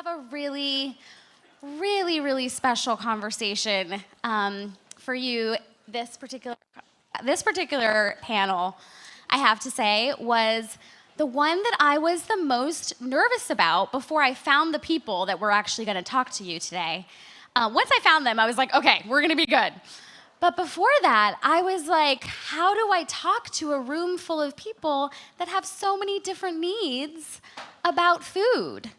have a really, really, really special conversation for you. This particular panel, I have to say, was the one that I was the most nervous about before I found the people that were actually going to talk to you today. Once I found them, I was like, okay, we're going to be good. But before that, I was like, how do I talk to a room full of people that have so many different needs about food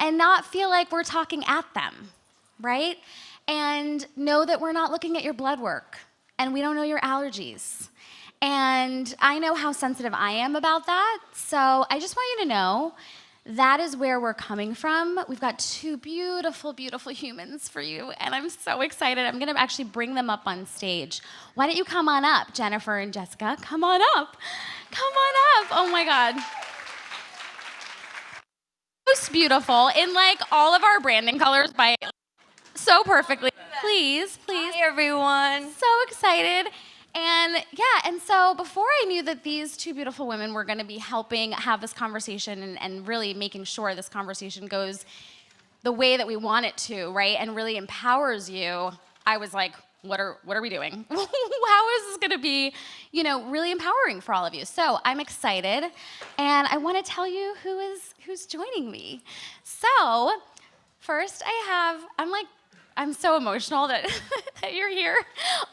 and not feel like we're talking at them, right? And know that we're not looking at your blood work and we don't know your allergies. And I know how sensitive I am about that, so I just want you to know that is where we're coming from. We've got two beautiful, beautiful humans for you, and I'm so excited. I'm going to actually bring them up on stage. Why don't you come on up, Jennifer and Jessica? Come on up. Come on up. Oh, my God. Most beautiful in, like, all of our branding colors by so perfectly. Please, please. Hi, everyone. So excited. And yeah, and so before I knew that these two beautiful women were going to be helping have this conversation and really making sure this conversation goes the way that we want it to, right, and really empowers you, I was like, what are we doing? How is this going to be, really empowering for all of you? So I'm excited, and I want to tell you who's joining me. So first I'm so emotional that, that you're here.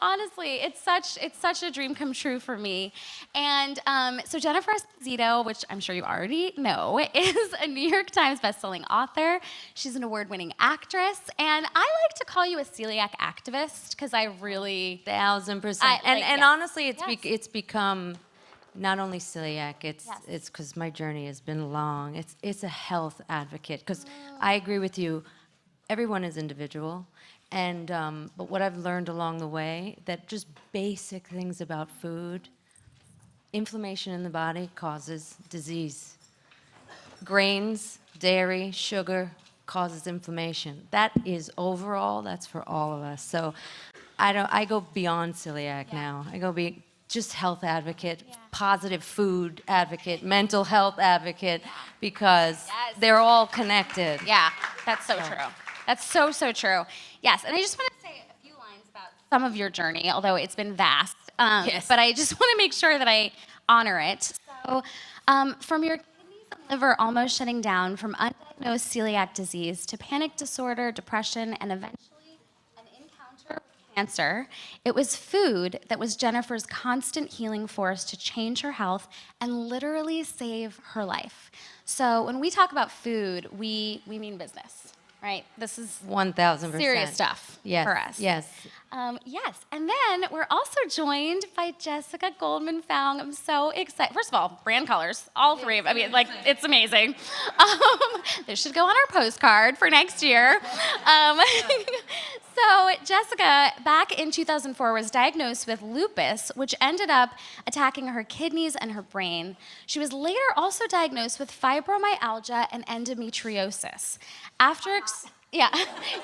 Honestly, it's such a dream come true for me. And so Jennifer Esposito, which I'm sure you already know, is a New York Times bestselling author. She's an award-winning actress, and I like to call you a celiac activist because I really 1,000%. And honestly, it's become not only celiac. It's because my journey has been long. It's a health advocate because I agree with you. Everyone is individual, and but what I've learned along the way, that just basic things about food, inflammation in the body causes disease. Grains, dairy, sugar causes inflammation. That is overall, that's for all of us. So I go beyond celiac now. I go just health advocate, positive food advocate, mental health advocate, because they're all connected. Yeah, that's so true. That's so, so true. Yes, and I just want to say a few lines about some of your journey, although it's been vast. But I just want to make sure that I honor it. So from your kidneys and liver almost shutting down, from undiagnosed celiac disease to panic disorder, depression, and eventually an encounter with cancer, it was food that was Jennifer's constant healing force to change her health and literally save her life. So when we talk about food, we mean business. Right, this is 1,000% serious stuff for us. Yes. Yes, and then we're also joined by Jessica Goldman-Foung. I'm so excited. First of all, brand colors, all three of them. I mean, like, it's amazing. This should go on our postcard for next year. So Jessica, back in 2004, was diagnosed with lupus, which ended up attacking her kidneys and her brain. She was later also diagnosed with fibromyalgia and endometriosis. You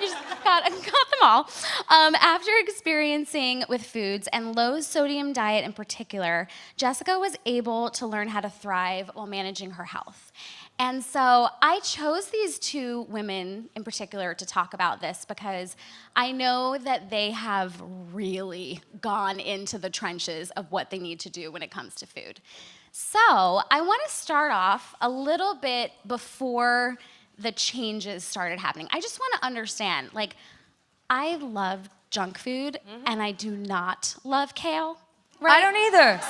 just got them all. After experiencing with foods and low sodium diet in particular, Jessica was able to learn how to thrive while managing her health. And so I chose these two women in particular to talk about this because I know that they have really gone into the trenches of what they need to do when it comes to food. So I want to start off a little bit before the changes started happening. I just want to understand, like, I love junk food and I do not love kale. Right? I don't either.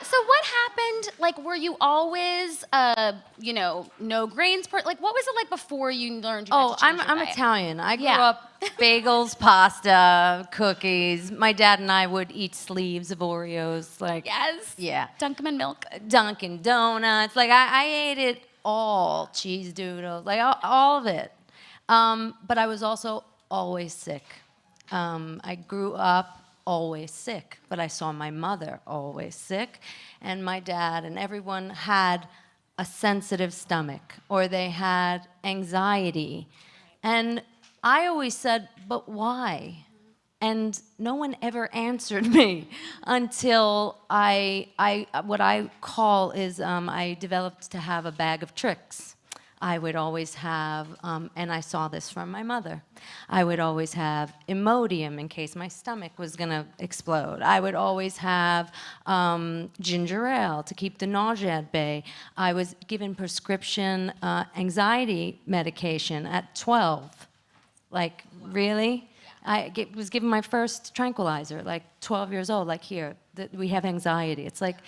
So what happened? Like, were you always, no grains? Like, what was it like before you learned? I'm Italian. I grew up bagels, pasta, cookies. My dad and I would eat sleeves of Oreos. Dunkin' milk, Dunkin' Donuts. Like, I ate it all. Cheese doodles, like all of it. But I was also always sick. I grew up always sick, but I saw my mother always sick, and my dad, and everyone had a sensitive stomach, or they had anxiety. And I always said, but why? And no one ever answered me until I developed to have a bag of tricks. I would always have, and I saw this from my mother, I would always have Imodium in case my stomach was going to explode. I would always have ginger ale to keep the nausea at bay. I was given prescription anxiety medication at 12. Like, really? Was given my first tranquilizer, like 12 years old, like, here, we have anxiety. It's like,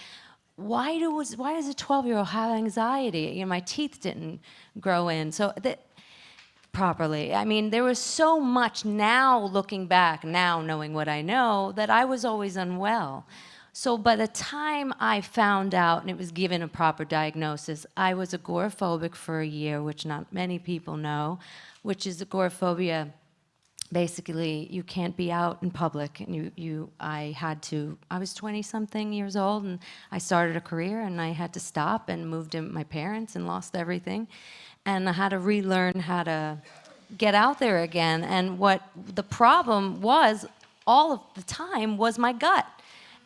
why does a 12-year-old have anxiety? You know, my teeth didn't grow in so properly. I mean, there was so much now looking back, now knowing what I know, that I was always unwell. So by the time I found out and it was given a proper diagnosis, I was agoraphobic for a year, which not many people know, which is agoraphobia. Basically, you can't be out in public, and I was 20-something years old, and I started a career, and I had to stop and moved in with my parents and lost everything, and I had to relearn how to get out there again, and what the problem was all of the time was my gut.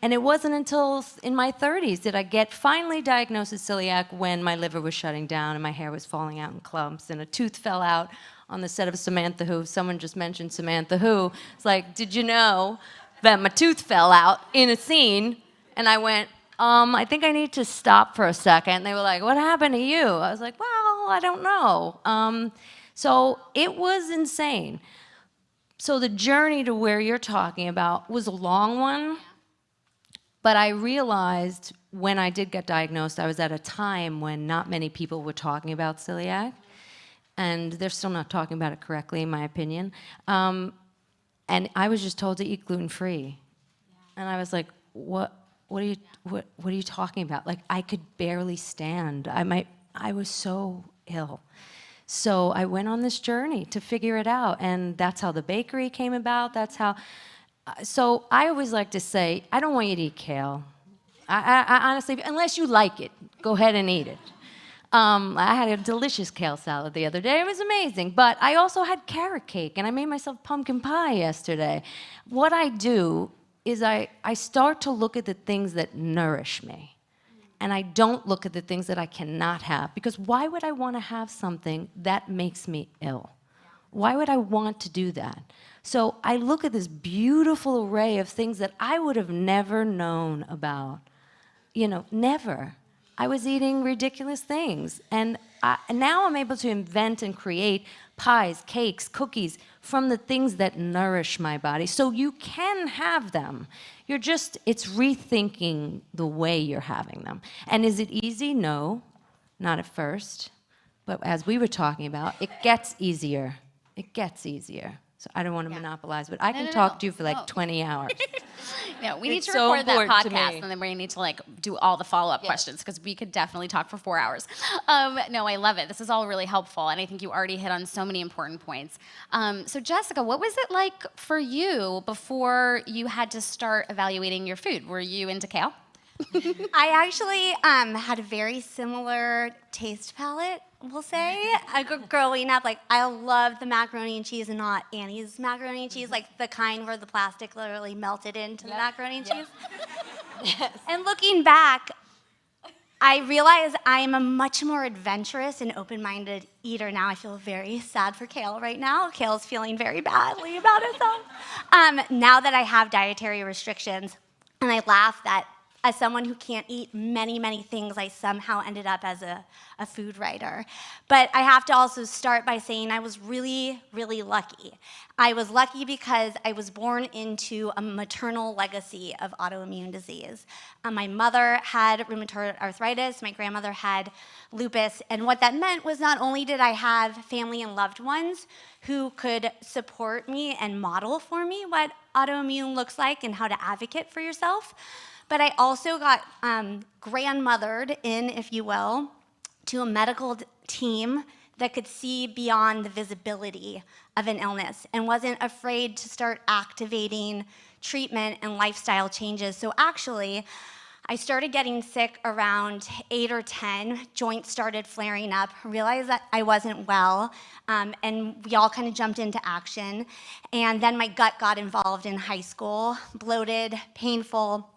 And it wasn't until in my 30s did I get finally diagnosed with celiac, when my liver was shutting down and my hair was falling out in clumps and a tooth fell out on the set of Samantha Who. Someone just mentioned Samantha Who. It's like, did you know that my tooth fell out in a scene? And I went, I think I need to stop for a second. They were like, what happened to you? I was like, well, I don't know. So it was insane. So the journey to where you're talking about was a long one. But I realized when I did get diagnosed, I was at a time when not many people were talking about celiac. And they're still not talking about it correctly, in my opinion. And I was just told to eat gluten-free. Yeah. And I was like, what are you talking about? Like, I could barely stand. I was so ill. So I went on this journey to figure it out. And that's how the bakery came about. That's how... So I always like to say, I don't want you to eat kale. I honestly, unless you like it, go ahead and eat it. I had a delicious kale salad the other day. It was amazing. But I also had carrot cake, and I made myself pumpkin pie yesterday. What I do is I start to look at the things that nourish me. And I don't look at the things that I cannot have. Because why would I want to have something that makes me ill? Why would I want to do that? So I look at this beautiful array of things that I would have never known about. You know, never. I was eating ridiculous things. And now I'm able to invent and create pies, cakes, cookies from the things that nourish my body. So you can have them. It's rethinking the way you're having them. And is it easy? No, not at first. But as we were talking about, it gets easier. It gets easier. So I don't want to monopolize, but I can talk to you for like 20 hours. No, we need to record that podcast, and then we need to like do all the follow-up questions, because we could definitely talk for 4 hours. No, I love it. This is all really helpful, and I think you already hit on so many important points. So Jessica, what was it like for you before you had to start evaluating your food? Were you into kale? I actually had a very similar taste palette, we'll say. Growing up, like, I loved the macaroni and cheese, and not Annie's macaroni and cheese, like the kind where the plastic literally melted into the macaroni and cheese. Yes. And looking back, I realize I am a much more adventurous and open-minded eater now. I feel very sad for Kale right now. Kale's feeling very badly about itself. Now that I have dietary restrictions, and I laugh that as someone who can't eat many, many things, I somehow ended up as a food writer. But I have to also start by saying I was really, really lucky. I was lucky because I was born into a maternal legacy of autoimmune disease. My mother had rheumatoid arthritis, my grandmother had lupus, and what that meant was not only did I have family and loved ones who could support me and model for me what autoimmune looks like and how to advocate for yourself, but I also got grandmothered in, if you will, to a medical team that could see beyond the visibility of an illness and wasn't afraid to start activating treatment and lifestyle changes. So actually, I started getting sick around 8 or 10. Joints started flaring up. Realized that I wasn't well, and we all kind of jumped into action. And then my gut got involved in high school, bloated, painful.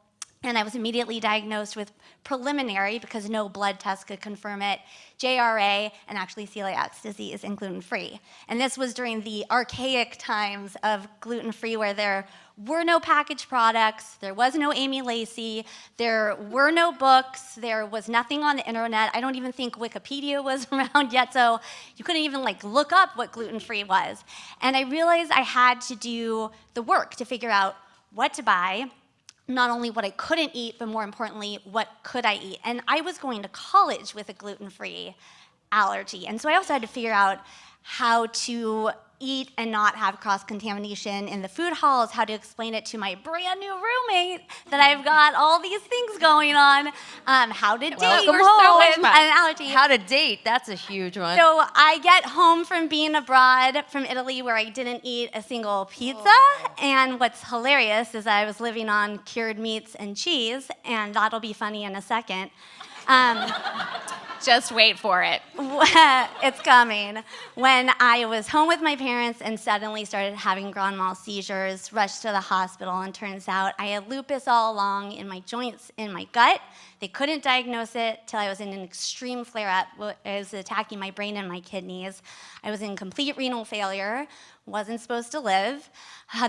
And I was immediately diagnosed with preliminary, because no blood test could confirm it, JRA, and actually celiac disease and gluten-free. And this was during the archaic times of gluten-free, where there were no packaged products, there was no Amy Lacey, there were no books, there was nothing on the internet. I don't even think Wikipedia was around yet, so you couldn't even look up what gluten-free was. And I realized I had to do the work to figure out what to buy, not only what I couldn't eat, but more importantly, what could I eat? And I was going to college with a gluten-free allergy. And so I also had to figure out how to eat and not have cross-contamination in the food halls, how to explain it to my brand new roommate that I've got all these things going on, how to date with an allergy. How to date, that's a huge one. So I get home from being abroad from Italy, where I didn't eat a single pizza. And what's hilarious is I was living on cured meats and cheese, and that'll be funny in a second. Just wait for it. It's coming. When I was home with my parents and suddenly started having grand mal seizures, rushed to the hospital, and turns out I had lupus all along in my joints, in my gut. They couldn't diagnose it till I was in an extreme flare-up. It was attacking my brain and my kidneys. I was in complete renal failure, wasn't supposed to live.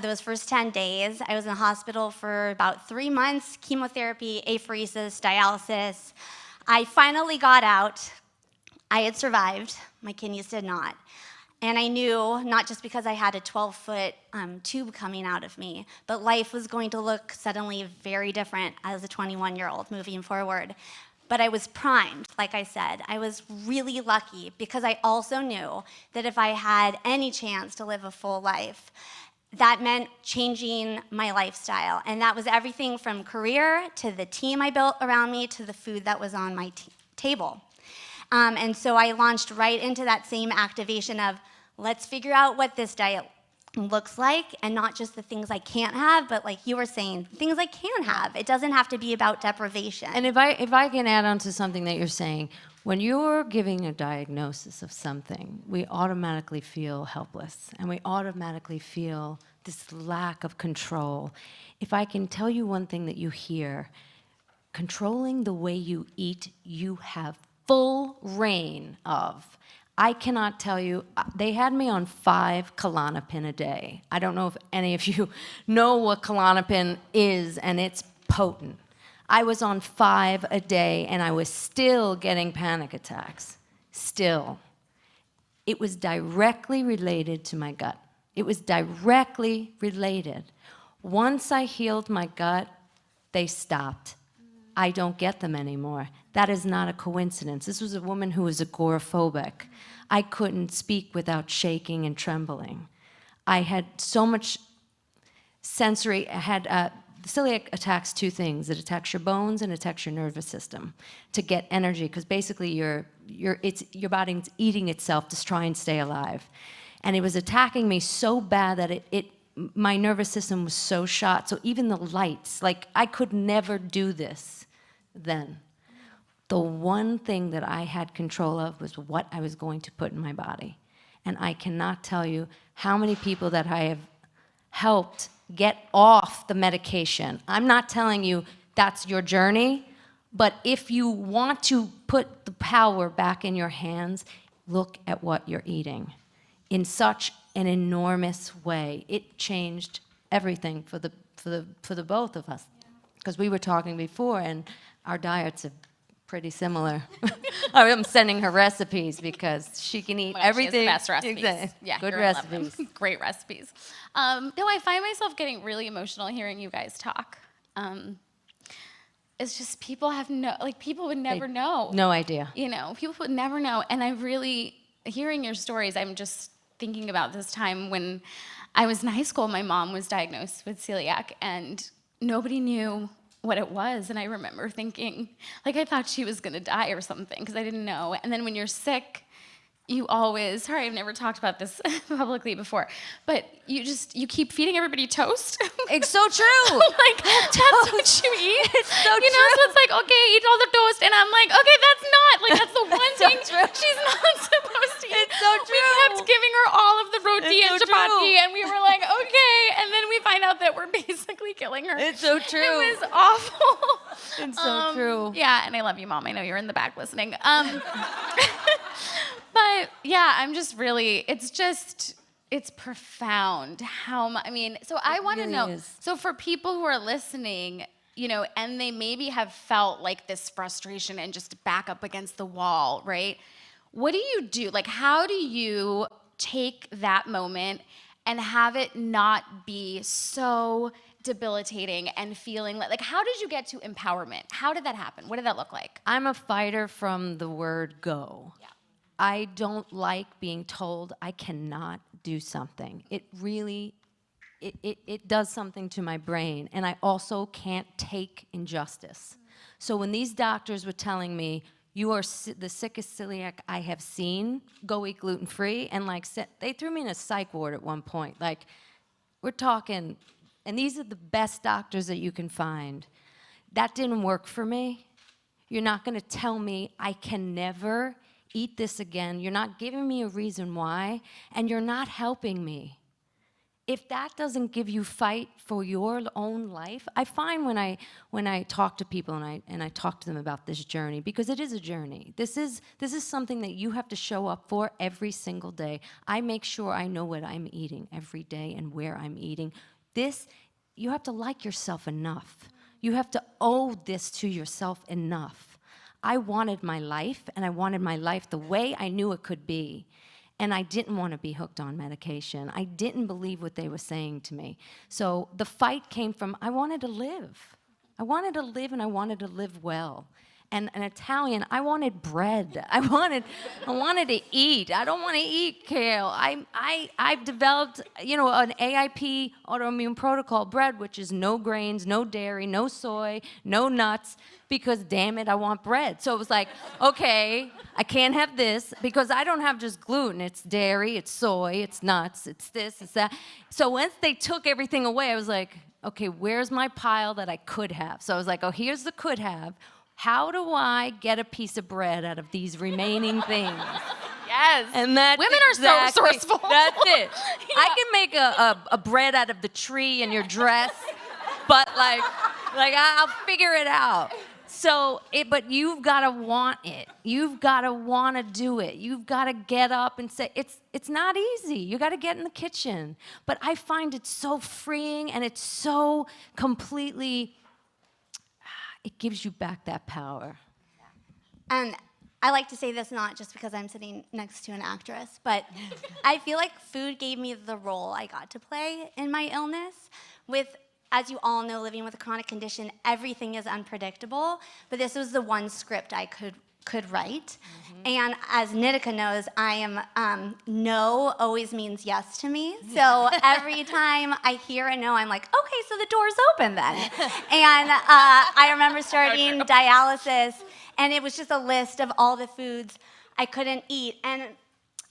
Those first 10 days, I was in the hospital for about 3 months, chemotherapy, apheresis, dialysis. I finally got out. I had survived. My kidneys did not. And I knew, not just because I had a 12-foot tube coming out of me, but life was going to look suddenly very different as a 21-year-old moving forward. But I was primed, like I said. I was really lucky, because I also knew that if I had any chance to live a full life, that meant changing my lifestyle. And that was everything from career to the team I built around me to the food that was on my table. And so I launched right into that same activation of, let's figure out what this diet looks like, and not just the things I can't have, but like you were saying, things I can have. It doesn't have to be about deprivation. And if I can add on to something that you're saying, when you're giving a diagnosis of something, we automatically feel helpless, and we automatically feel this lack of control. If I can tell you one thing that you hear, controlling the way you eat, you have full reign of. I cannot tell you, they had me on 5 Klonopin a day. I don't know if any of you know what Klonopin is, and it's potent. I was on 5 a day, and I was still getting panic attacks. Still. It was directly related to my gut. It was directly related. Once I healed my gut, they stopped. I don't get them anymore. That is not a coincidence. This was a woman who was agoraphobic. I couldn't speak without shaking and trembling. I had so much sensory, celiac attacks 2 things. It attacks your bones and attacks your nervous system to get energy, because basically your body's eating itself to try and stay alive. And it was attacking me so bad that my nervous system was so shot. So even the lights, like I could never do this then. The one thing that I had control of was what I was going to put in my body. And I cannot tell you how many people that I have helped get off the medication. I'm not telling you that's your journey, but if you want to put the power back in your hands, look at what you're eating. In such an enormous way, it changed everything for the both of us. Because we were talking before, and our diets are pretty similar. I'm sending her recipes because she can eat everything. She has the best recipes. Exactly. Yeah, good you're gonna love recipes. them. Great recipes. No, I find myself getting really emotional hearing you guys talk. It's just people would never know. No idea. You know, people would never know. And I really, hearing your stories, I'm just thinking about this time when I was in high school. My mom was diagnosed with celiac, and nobody knew what it was. And I remember thinking, like, I thought she was gonna die or something, because I didn't know. And then when you're sick, you always, sorry, I've never talked about this publicly before, but you keep feeding everybody toast. It's so true. Like, that's what you eat. It's so true. So it's like, okay, eat all the toast. And I'm like, okay, that's the one so thing true. she's not supposed to eat. It's so true. We kept giving her all of the roti and It's so chapati, true. and we were like, okay. And then we find out that we're basically killing her. It's so true. It was awful. It's so true. Yeah, and I love you, Mom. I know you're in the back listening. But yeah, I'm just really, it's profound how much, I mean, so I want to really know, is. so for people who are listening, you know, and they maybe have felt like this frustration and just back up against the wall, right? What do you do? Like, how do you take that moment and have it not be so debilitating and feeling like how did you get to empowerment? How did that happen? What did that look like? I'm a fighter from the word go. Yeah. I don't like being told I cannot do something. It really, it does something to my brain. And I also can't take injustice. So when these doctors were telling me, you are the sickest celiac I have seen, go eat gluten-free, and like they threw me in a psych ward at one point. Like, we're talking, and these are the best doctors that you can find. That didn't work for me. You're not gonna tell me I can never eat this again. You're not giving me a reason why, and you're not helping me. If that doesn't give you fight for your own life, I find when I talk to people and I talk to them about this journey, because it is a journey. This is something that you have to show up for every single day. I make sure I know what I'm eating every day and where I'm eating. You have to like yourself enough. You have to owe this to yourself enough. I wanted my life, and I wanted my life the way I knew it could be. And I didn't want to be hooked on medication. I didn't believe what they were saying to me. So the fight came from, I wanted to live. I wanted to live, and I wanted to live well. And an Italian, I wanted bread. I wanted to eat. I don't want to eat kale. I've developed, an AIP, autoimmune protocol bread, which is no grains, no dairy, no soy, no nuts, because damn it, I want bread. So it was like, okay, I can't have this because I don't have just gluten. It's dairy, it's soy, it's nuts, it's this, it's that. So once they took everything away, I was like, okay, where's my pile that I could have? So I was like, oh, here's the could have. How do I get a piece of bread out of these remaining things? Yes. And that's women are so resourceful. That's it. Yeah. I can make a bread out of the tree in your dress, but like I'll figure it out. So, but you've got to want it. You've got to want to do it. You've got to get up and say, it's not easy. You got to get in the kitchen. But I find it so freeing, and it's so completely, it gives you back that power. And I like to say this not just because I'm sitting next to an actress, but I feel like food gave me the role I got to play in my illness. As you all know, living with a chronic condition, everything is unpredictable, but this was the one script I could write. Mm-hmm. And as Nitika knows, I am, no always means yes to me. So every time I hear a no, I'm like, okay, so the door's open then. And I remember starting dialysis, and it was just a list of all the foods I couldn't eat. And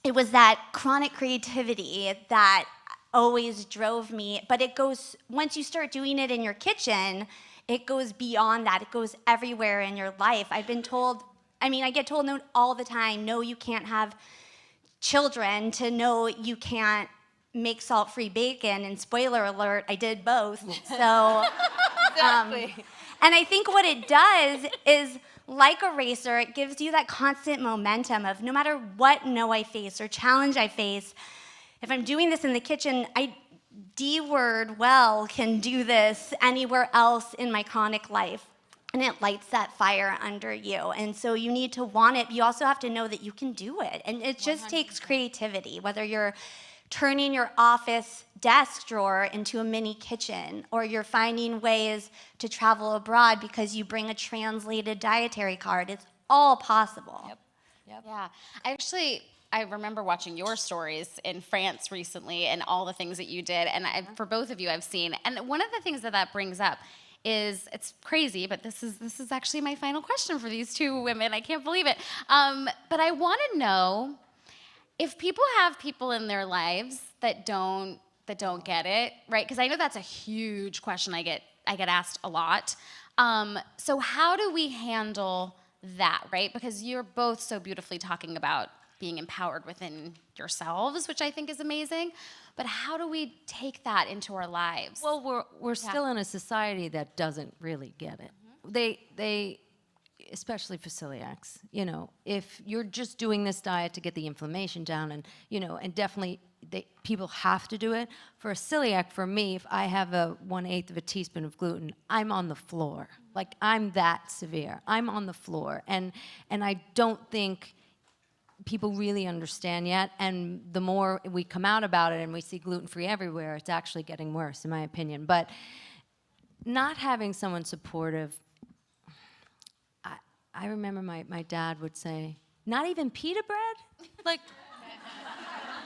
it was that chronic creativity that always drove me, but it goes, once you start doing it in your kitchen, it goes beyond that. It goes everywhere in your life. I get told no all the time, no, you can't have children, to no, you can't make salt-free bacon, and spoiler alert, I did both. So, Exactly. And I think what it does is, like a racer, it gives you that constant momentum of no matter what no I face or challenge I face, if I'm doing this in the kitchen, can do this anywhere else in my chronic life. And it lights that fire under you. And so you need to want it. You also have to know that you can do it. And it just 100%. Takes creativity, whether you're turning your office desk drawer into a mini kitchen, or you're finding ways to travel abroad because you bring a translated dietary card. It's all possible. Yep. Yeah. I remember watching your stories in France recently and all the things that you did. And for both of you, I've seen. And one of the things that brings up is, it's crazy, but this is actually my final question for these two women. I can't believe it. But I want to know if people have people in their lives that don't get it, right? Because I know that's a huge question I get asked a lot. So how do we handle that, right? Because you're both so beautifully talking about being empowered within yourselves, which I think is amazing. But how do we take that into our lives? Well, we're still in a society that doesn't really get it. They especially for celiacs, if you're just doing this diet to get the inflammation down, and and definitely people have to do it. For a celiac, for me, if I have a 1/8 of a teaspoon of gluten, I'm on the floor. Like, I'm that severe. I'm on the floor, and I don't think people really understand yet. And the more we come out about it and we see gluten-free everywhere, it's actually getting worse, in my opinion. But not having someone supportive. I remember my dad would say, "Not even pita bread? Like,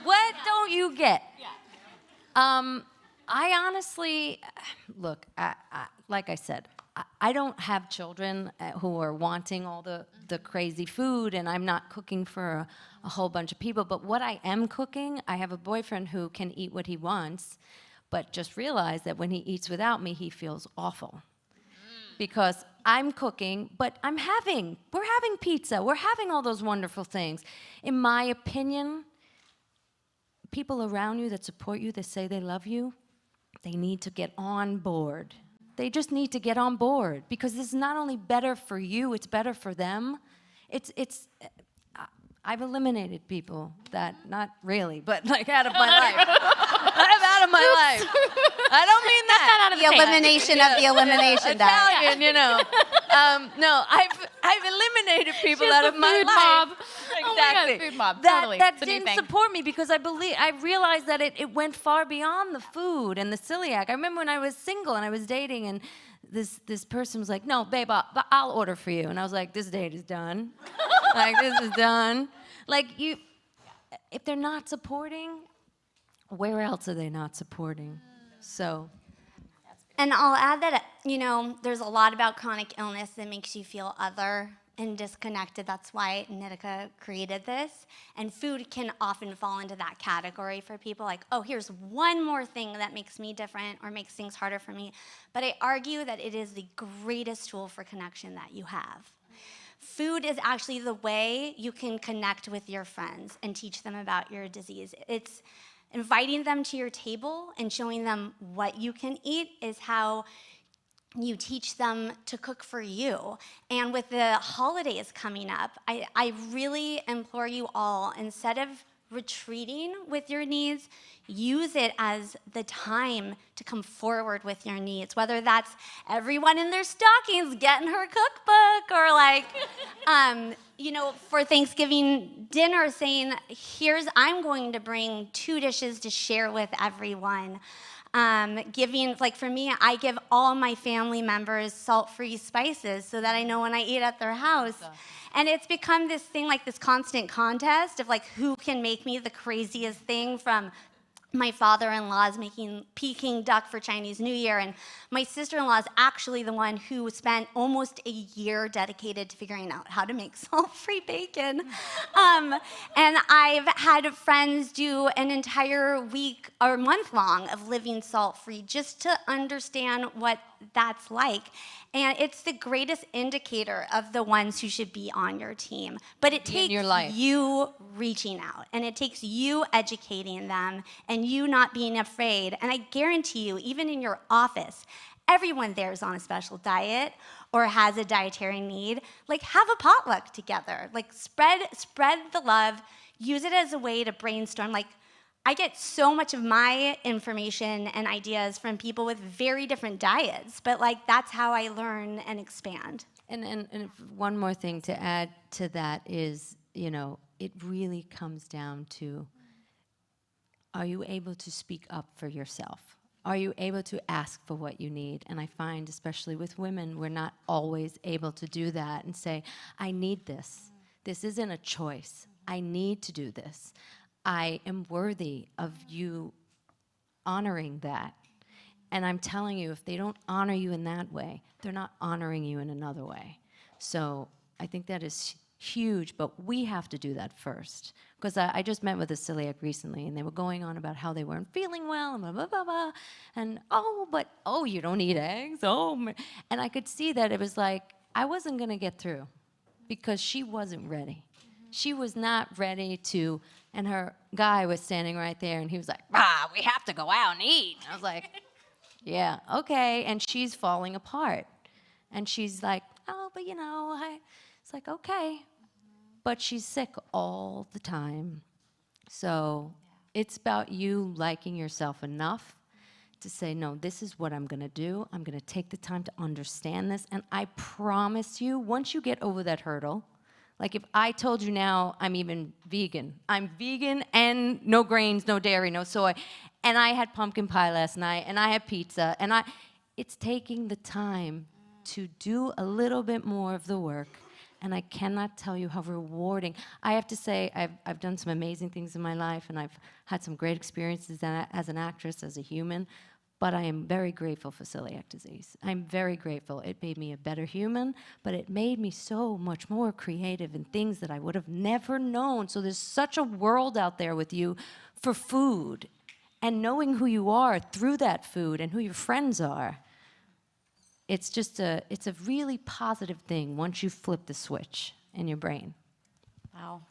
what don't you get?" Yeah. I honestly, look, like I said, I don't have children who are wanting all the crazy food, and I'm not cooking for a whole bunch of people. But what I am cooking, I have a boyfriend who can eat what he wants, but just realize that when he eats without me, he feels awful. Because I'm cooking, but we're having pizza, we're having all those wonderful things. In my opinion, people around you that support you, that say they love you, they need to get on board. They just need to get on board, because this is not only better for you, it's better for them. I've eliminated people that, not really, but like out of my life. I'm out of my life. I don't mean that. The elimination of the elimination diet. Italian, No, I've eliminated people out of my food life. mob. Exactly. Oh my God, food mob. That, Totally. that It's a new didn't thing. support me, because I realized that it went far beyond the food and the celiac. I remember when I was single and I was dating, and this person was like, "No, babe, I'll order for you," and I was like, "This date is done. Like, this is done." Like, if they're not supporting, where else are they not supporting? So. And I'll add that, there's a lot about chronic illness that makes you feel other and disconnected. That's why Nitika created this. And food can often fall into that category for people, like, oh, here's one more thing that makes me different or makes things harder for me. But I argue that it is the greatest tool for connection that you have. Food is actually the way you can connect with your friends and teach them about your disease. It's inviting them to your table and showing them what you can eat is how you teach them to cook for you. And with the holidays coming up, I really implore you all, instead of retreating with your needs, use it as the time to come forward with your needs, whether that's everyone in their stockings getting her cookbook, or like, for Thanksgiving dinner saying, I'm going to bring 2 dishes to share with everyone. Giving, like for me, I give all my family members salt-free spices so that I know when I eat at their house. And it's become this thing, like this constant contest of like who can make me the craziest thing, from my father-in-law's making Peking duck for Chinese New Year, and my sister-in-law is actually the one who spent almost a year dedicated to figuring out how to make salt-free bacon. And I've had friends do an entire week or month long of living salt-free just to understand what that's like. And it's the greatest indicator of the ones who should be on your team. But it takes you reaching out, and it takes you educating them, and you not being afraid. And I guarantee you, even in your office, everyone there is on a special diet or has a dietary need. Like, have a potluck together. Like, spread the love. Use it as a way to brainstorm. Like, I get so much of my information and ideas from people with very different diets, but like that's how I learn and expand. And one more thing to add to that is, it really comes down to, are you able to speak up for yourself? Are you able to ask for what you need? And I find, especially with women, we're not always able to do that and say, I need this. This isn't a choice. I need to do this. I am worthy of you honoring that. And I'm telling you, if they don't honor you in that way, they're not honoring you in another way. So I think that is huge, but we have to do that first. Because I just met with a celiac recently, and they were going on about how they weren't feeling well, and blah, blah, blah, blah. And, you don't eat eggs? And I could see that it was like, I wasn't going to get through because she wasn't ready. She was not ready to, and her guy was standing right there, and he was like, we have to go out and eat. I was like, yeah, okay. And she's falling apart. And she's like, oh, but it's like, okay. But she's sick all the time. So it's about you liking yourself enough to say, no, this is what I'm going to do. I'm going to take the time to understand this. And I promise you, once you get over that hurdle, like if I told you now I'm even vegan, I'm vegan and no grains, no dairy, no soy, and I had pumpkin pie last night, and I had pizza, and it's taking the time to do a little bit more of the work. And I cannot tell you how rewarding. I have to say, I've done some amazing things in my life, and I've had some great experiences as an actress, as a human, but I am very grateful for celiac disease. I'm very grateful. It made me a better human, but it made me so much more creative in things that I would have never known. So there's such a world out there with you for food, and knowing who you are through that food and who your friends are. It's a really positive thing once you flip the switch in your brain. Wow.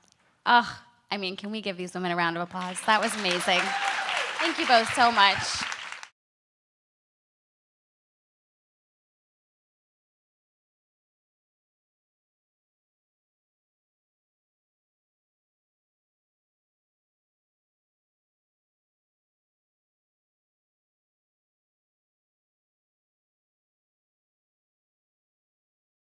Ugh. I mean, can we give these women a round of applause? That was amazing. Thank you both so much.